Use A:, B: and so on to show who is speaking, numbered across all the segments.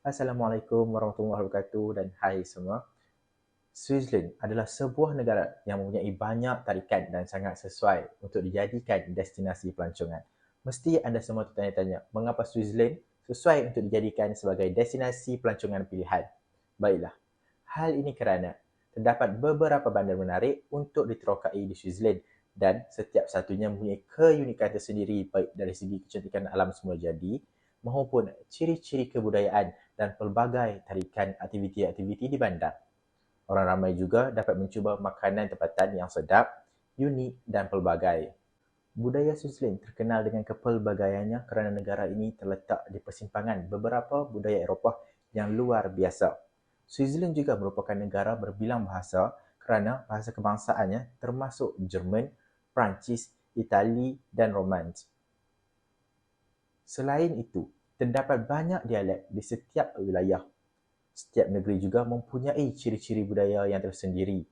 A: Assalamualaikum warahmatullahi wabarakatuh dan hai semua. Switzerland adalah sebuah negara yang mempunyai banyak tarikan dan sangat sesuai untuk dijadikan destinasi pelancongan. Mesti anda semua tertanya-tanya, mengapa Switzerland sesuai untuk dijadikan sebagai destinasi pelancongan pilihan? Baiklah, hal ini kerana terdapat beberapa bandar menarik untuk diterokai di Switzerland dan setiap satunya mempunyai keunikan tersendiri baik dari segi kecantikan alam semula jadi maupun ciri-ciri kebudayaan dan pelbagai tarikan aktiviti-aktiviti di bandar. Orang ramai juga dapat mencuba makanan tempatan yang sedap, unik dan pelbagai. Budaya Switzerland terkenal dengan kepelbagaiannya kerana negara ini terletak di persimpangan beberapa budaya Eropah yang luar biasa. Switzerland juga merupakan negara berbilang bahasa kerana bahasa kebangsaannya termasuk Jerman, Perancis, Itali dan Romans. Selain itu, terdapat banyak dialek di setiap wilayah. Setiap negeri juga mempunyai ciri-ciri budaya yang tersendiri.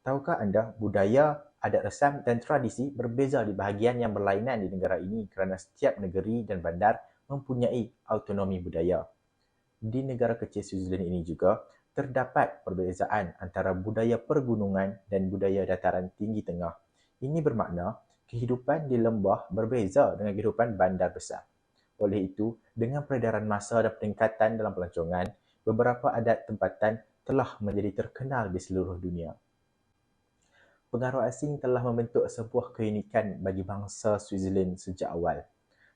A: Tahukah anda budaya, adat resam dan tradisi berbeza di bahagian yang berlainan di negara ini kerana setiap negeri dan bandar mempunyai autonomi budaya. Di negara kecil Switzerland ini juga terdapat perbezaan antara budaya pergunungan dan budaya dataran tinggi tengah. Ini bermakna kehidupan di lembah berbeza dengan kehidupan bandar besar. Oleh itu, dengan peredaran masa dan peningkatan dalam pelancongan, beberapa adat tempatan telah menjadi terkenal di seluruh dunia. Pengaruh asing telah membentuk sebuah keunikan bagi bangsa Switzerland sejak awal.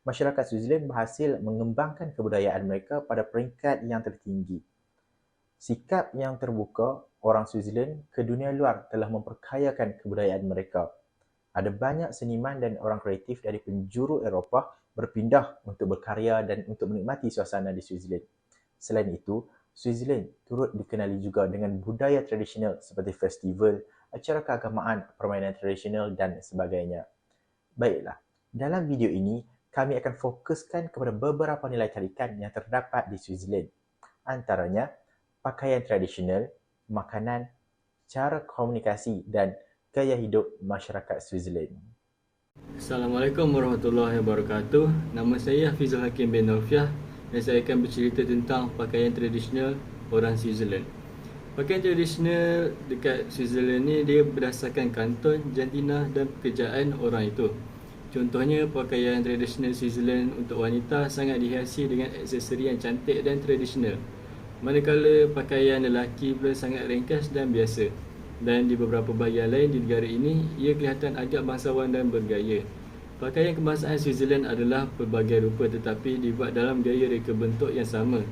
A: Masyarakat Switzerland berhasil mengembangkan kebudayaan mereka pada peringkat yang tertinggi. Sikap yang terbuka orang Switzerland ke dunia luar telah memperkayakan kebudayaan mereka. Ada banyak seniman dan orang kreatif dari penjuru Eropah berpindah untuk berkarya dan untuk menikmati suasana di Switzerland. Selain itu, Switzerland turut dikenali juga dengan budaya tradisional seperti festival, acara keagamaan, permainan tradisional dan sebagainya. Baiklah, dalam video ini kami akan fokuskan kepada beberapa nilai tarikan yang terdapat di Switzerland. Antaranya, pakaian tradisional, makanan, cara komunikasi dan gaya hidup masyarakat Switzerland.
B: Assalamualaikum warahmatullahi wabarakatuh. Nama saya Hafizul Hakim bin Naufiah dan saya akan bercerita tentang pakaian tradisional orang Switzerland. Pakaian tradisional dekat Switzerland ni dia berdasarkan kanton, jantina dan pekerjaan orang itu. Contohnya, pakaian tradisional Switzerland untuk wanita sangat dihiasi dengan aksesori yang cantik dan tradisional. Manakala pakaian lelaki pula sangat ringkas dan biasa. Dan di beberapa bahagian lain di negara ini, ia kelihatan agak bangsawan dan bergaya. Pakaian kebangsaan Switzerland adalah pelbagai rupa tetapi dibuat dalam gaya reka bentuk yang sama.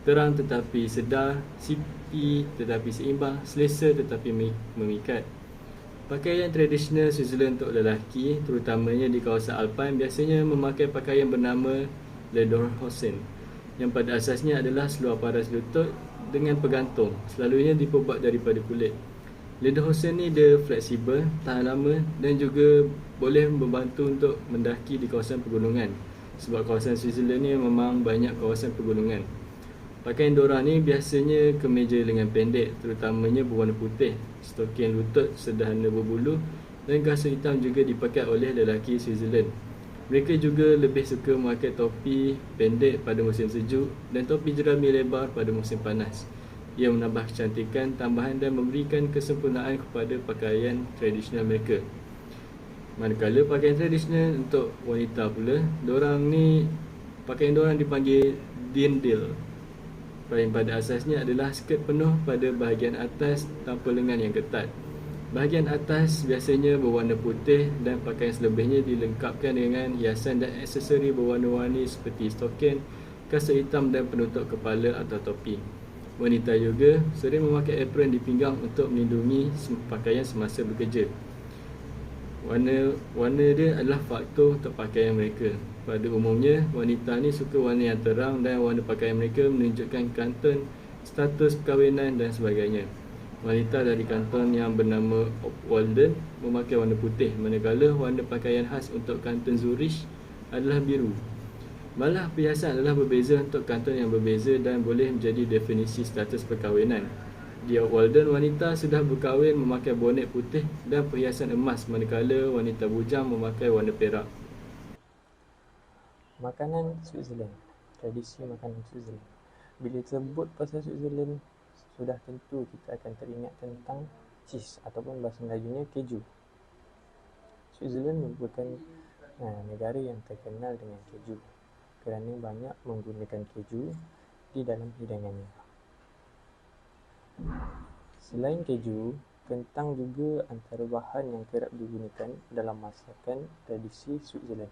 B: Terang tetapi sedar, sipi tetapi seimbang, selesa tetapi memikat. Pakaian tradisional Switzerland untuk lelaki, terutamanya di kawasan Alpine, biasanya memakai pakaian bernama Lederhosen, yang pada asasnya adalah seluar paras lutut dengan pegantung, selalunya diperbuat daripada kulit. Lederhosen ni dia fleksibel, tahan lama dan juga boleh membantu untuk mendaki di kawasan pegunungan. Sebab kawasan Switzerland ni memang banyak kawasan pegunungan. Pakaian dorang ni biasanya kemeja lengan pendek, terutamanya berwarna putih, stokin lutut sederhana berbulu dan kasut hitam juga dipakai oleh lelaki Switzerland. Mereka juga lebih suka memakai topi pendek pada musim sejuk dan topi jerami lebar pada musim panas. Ia menambah kecantikan tambahan dan memberikan kesempurnaan kepada pakaian tradisional mereka. Manakala pakaian tradisional untuk wanita pula, pakaian dorang dipanggil dindil. Pada asasnya adalah skirt penuh pada bahagian atas tanpa lengan yang ketat. Bahagian atas biasanya berwarna putih dan pakaian selebihnya dilengkapkan dengan hiasan dan aksesori berwarna-warni seperti stokin, kasut hitam dan penutup kepala atau topi. Wanita juga sering memakai apron di pinggang untuk melindungi pakaian semasa bekerja. Warna dia adalah faktor untuk pakaian mereka. Pada umumnya, wanita ni suka warna yang terang dan warna pakaian mereka menunjukkan kanton, status perkahwinan dan sebagainya. Wanita dari kanton yang bernama Obwalden memakai warna putih, manakala warna pakaian khas untuk kanton Zurich adalah biru. Malah perhiasan adalah berbeza untuk kanton yang berbeza dan boleh menjadi definisi status perkahwinan. Di Obwalden, wanita sudah berkahwin memakai bonet putih dan perhiasan emas, manakala wanita bujang memakai warna perak.
C: Makanan Switzerland. tradisi makanan Switzerland. Bila sebut pasal Switzerland, sudah tentu kita akan teringat tentang cheese ataupun bahasa Melajunya keju. Switzerland merupakan negara yang terkenal dengan keju kerana banyak menggunakan keju di dalam hidangannya. Selain keju, kentang juga antara bahan yang kerap digunakan dalam masakan tradisi Switzerland.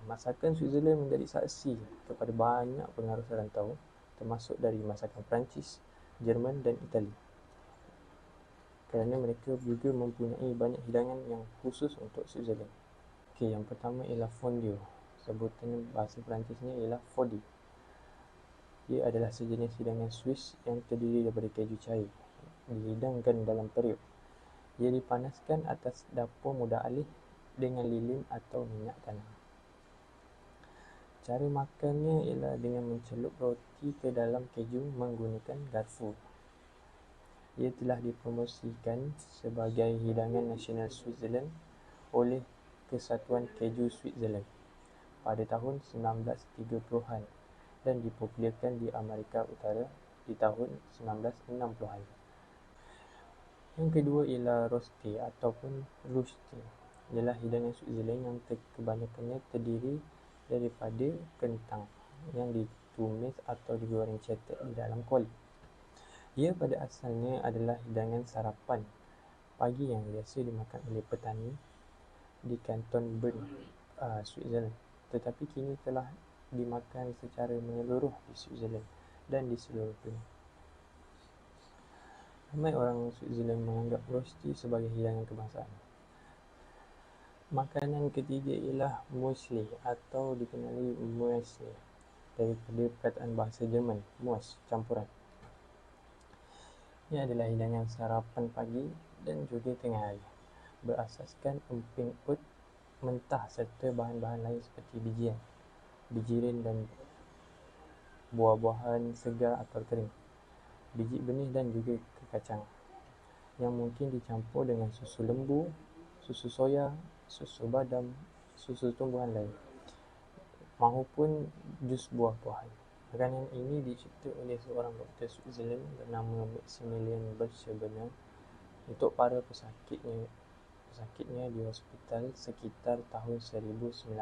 C: Masakan Switzerland menjadi saksi kepada banyak pengaruh rantau, termasuk dari masakan Perancis, Jerman dan Itali. Kerana mereka juga mempunyai banyak hidangan yang khusus untuk Switzerland. Yang pertama ialah fondue. Sebutan bahasa Perancisnya ialah fondue. Ia adalah sejenis hidangan Swiss yang terdiri daripada keju cair, dihidangkan dalam periuk. Ia dipanaskan atas dapur mudah alih dengan lilin atau minyak tanah. Cara makannya ialah dengan mencelup roti ke dalam keju menggunakan garpu. Ia telah dipromosikan sebagai hidangan nasional Switzerland oleh Kesatuan Keju Switzerland pada tahun 1930-an dan dipopularkan di Amerika Utara di tahun 1960-an. Yang kedua ialah rosti ataupun rusti. Ialah hidangan Switzerland yang kebanyakannya terdiri daripada kentang yang ditumis atau digoreng cetek di dalam kuali. Ia pada asalnya adalah hidangan sarapan pagi yang biasa dimakan oleh petani di kanton Bern, Switzerland, tetapi kini telah dimakan secara menyeluruh di Switzerland dan di seluruh dunia. Ramai orang Switzerland menganggap rosti sebagai hidangan kebangsaan. Makanan ketiga ialah muesli atau dikenali muesli daripada perkataan bahasa Jerman, Mus, campuran. Ia adalah hidangan sarapan pagi dan juga tengah hari, berasaskan emping oat mentah serta bahan-bahan lain seperti bijirin dan buah-buahan segar atau kering, biji benih dan juga kacang, yang mungkin dicampur dengan susu lembu, susu soya, susu badam, susu tumbuhan lain, mahupun jus buah-buahan. Makanan ini dicipta oleh seorang doktor Switzerland bernama Maximilian Bersebener untuk para pesakitnya di hospital sekitar tahun 1900.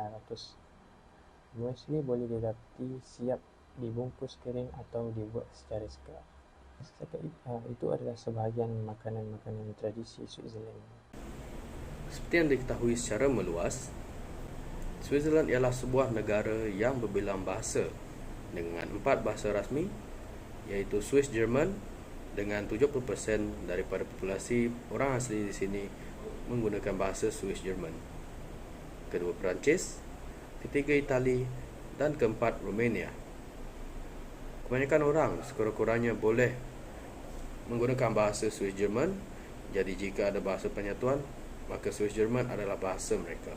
C: Muesli boleh didapati siap dibungkus kering atau dibuat secara segar. Itu adalah sebahagian makanan-makanan tradisi Switzerland.
D: Seperti yang diketahui secara meluas, Switzerland ialah sebuah negara yang berbilang bahasa dengan 4 bahasa rasmi, iaitu Swiss German dengan 70% daripada populasi orang asli di sini menggunakan bahasa Swiss German, kedua Perancis, ketiga Itali dan keempat Romania. Kebanyakan orang sekurang-kurangnya boleh menggunakan bahasa Swiss German, jadi jika ada bahasa penyatuan, maka Swiss German adalah bahasa mereka.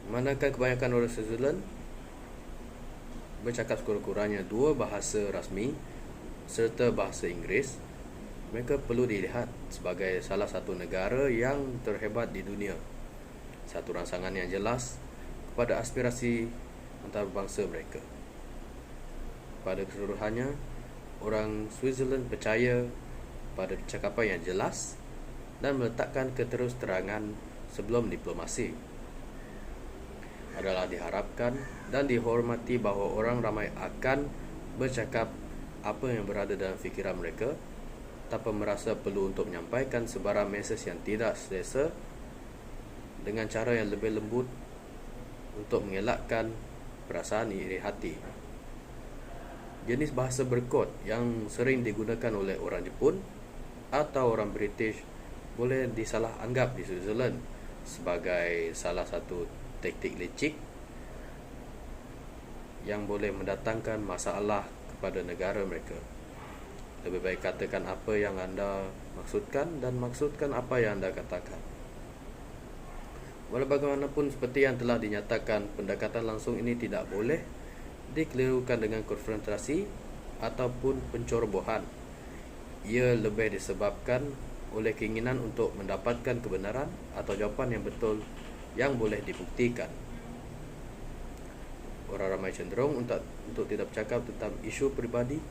D: Manakala kebanyakan orang Switzerland bercakap sekurang-kurangnya 2 bahasa rasmi serta bahasa Inggeris, mereka perlu dilihat sebagai salah satu negara yang terhebat di dunia. Satu rangsangan yang jelas kepada aspirasi antarabangsa mereka. Pada keseluruhannya, orang Switzerland percaya pada percakapan yang jelas dan meletakkan keterus-terangan sebelum diplomasi. Adalah diharapkan dan dihormati bahawa orang ramai akan bercakap apa yang berada dalam fikiran mereka tanpa merasa perlu untuk menyampaikan sebarang mesej yang tidak selesa dengan cara yang lebih lembut untuk mengelakkan perasaan iri hati. Jenis bahasa berkod yang sering digunakan oleh orang Jepun atau orang British boleh disalah anggap di Switzerland sebagai salah satu taktik licik yang boleh mendatangkan masalah kepada negara mereka. Lebih baik katakan apa yang anda maksudkan dan maksudkan apa yang anda katakan. Walau bagaimanapun, seperti yang telah dinyatakan, pendekatan langsung ini tidak boleh dikelirukan dengan konfrontasi ataupun pencerobohan. Ia lebih disebabkan oleh keinginan untuk mendapatkan kebenaran atau jawapan yang betul yang boleh dibuktikan. orang ramai cenderung untuk tidak bercakap tentang isu peribadi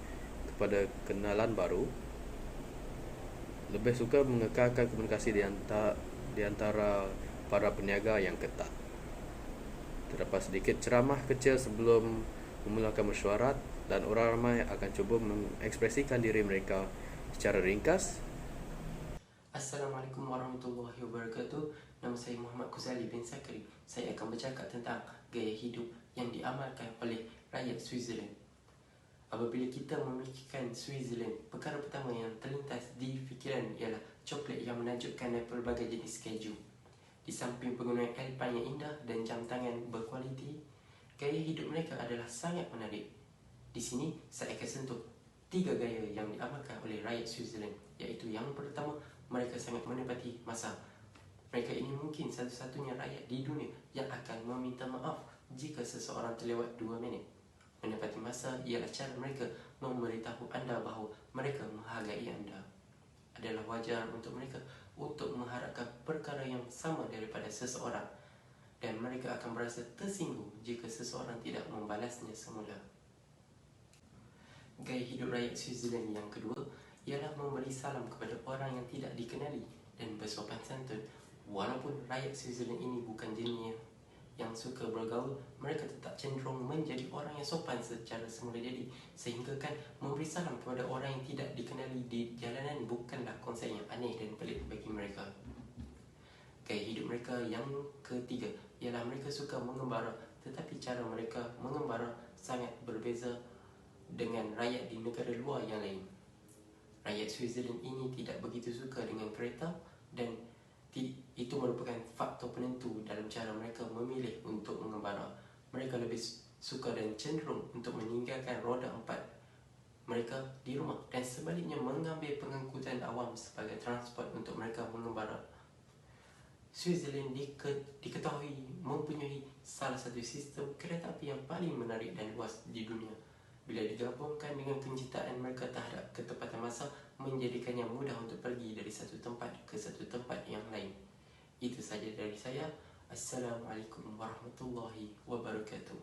D: kepada kenalan baru, lebih suka mengekalkan komunikasi di antara para peniaga yang ketat. Terdapat sedikit ceramah kecil sebelum memulakan mesyuarat dan orang ramai akan cuba mengekspresikan diri mereka secara ringkas.
E: Assalamualaikum warahmatullahi wabarakatuh. Nama saya Muhammad Kuzali bin Sakri. Saya akan bercakap tentang gaya hidup yang diamalkan oleh rakyat Switzerland. Apabila kita memikirkan Switzerland, perkara pertama yang terlintas di fikiran ialah coklat yang menakjubkan dan pelbagai jenis keju. Di samping penggunaan Alpine yang indah dan jam tangan berkualiti, gaya hidup mereka adalah sangat menarik. Di sini saya akan sentuh 3 gaya yang diamalkan oleh rakyat Switzerland, iaitu yang pertama, mereka sangat menepati masa. Mereka ini mungkin satu-satunya rakyat di dunia yang akan meminta maaf jika seseorang terlewat 2 minit. Menepati masa ialah cara mereka memberitahu anda bahawa mereka menghargai anda. Adalah wajar untuk mereka untuk mengharapkan perkara yang sama daripada seseorang, dan mereka akan berasa tersinggung jika seseorang tidak membalasnya semula. Gaya hidup rakyat Switzerland yang kedua ialah memberi salam kepada orang yang tidak dikenali dan bersopan santun. Walaupun rakyat Switzerland ini bukan jenis yang suka bergaul, mereka tetap cenderung menjadi orang yang sopan secara semula jadi, sehingga kan memberi salam kepada orang yang tidak dikenali di jalanan bukanlah konsep yang aneh dan pelik bagi mereka. Gaya hidup mereka yang ketiga ialah mereka suka mengembara, tetapi cara mereka mengembara sangat berbeza dengan rakyat di negara luar yang lain. Rakyat Switzerland ini tidak begitu suka dengan kereta, dan itu merupakan faktor penentu dalam cara mereka memilih untuk mengembara. Mereka lebih suka dan cenderung untuk meninggalkan roda 4 mereka di rumah dan sebaliknya mengambil pengangkutan awam sebagai transport untuk mereka mengembara. Switzerland diketahui mempunyai salah satu sistem kereta api yang paling menarik dan luas di dunia. Bila digabungkan dengan kecintaan mereka terhadap ketepatan masa, menjadikannya mudah untuk pergi dari satu tempat ke satu tempat yang lain. Itu saja dari saya. Assalamualaikum warahmatullahi wabarakatuh.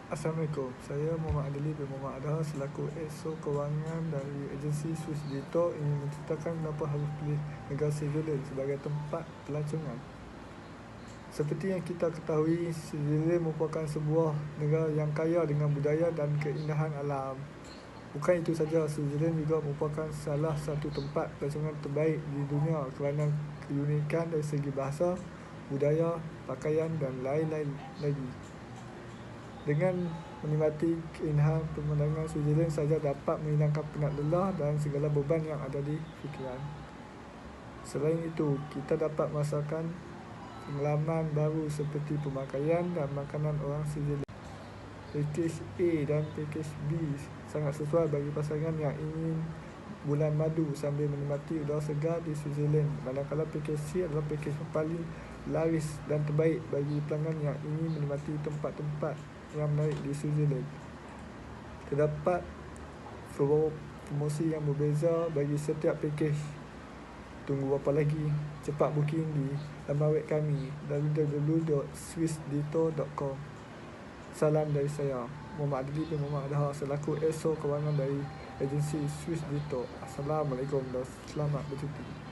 F: Assalamualaikum, saya Muhammad Adli bin Muhammad Adha selaku EXO Kewangan dari agensi Swiss Dito ingin menceritakan kenapa harus pilih negara Switzerland sebagai tempat pelancongan. Seperti yang kita ketahui, Switzerland merupakan sebuah negara yang kaya dengan budaya dan keindahan alam. Bukan itu saja, Switzerland juga merupakan salah satu tempat pelancongan terbaik di dunia kerana keunikan dari segi bahasa, budaya, pakaian dan lain-lain lagi. Dengan menikmati keindahan pemandangan Switzerland saja dapat menghilangkan penat lelah dan segala beban yang ada di fikiran. Selain itu, kita dapat merasakan pengalaman baru seperti pemakaian dan makanan orang Switzerland. Package A dan Package B sangat sesuai bagi pasangan yang ingin bulan madu sambil menikmati udara segar di Switzerland. Manakala Package C adalah package yang paling laris dan terbaik bagi pelanggan yang ingin menikmati tempat-tempat yang menarik di Switzerland. Terdapat promosi yang berbeza bagi setiap package. Tunggu apa lagi? Cepat booking di laman web kami www.swissdito.com. Salam dari saya, Muhammad Adli bin Muhammad Adha selaku EXO Kewangan dari agensi Swiss Dito. Assalamualaikum dan selamat bercuti.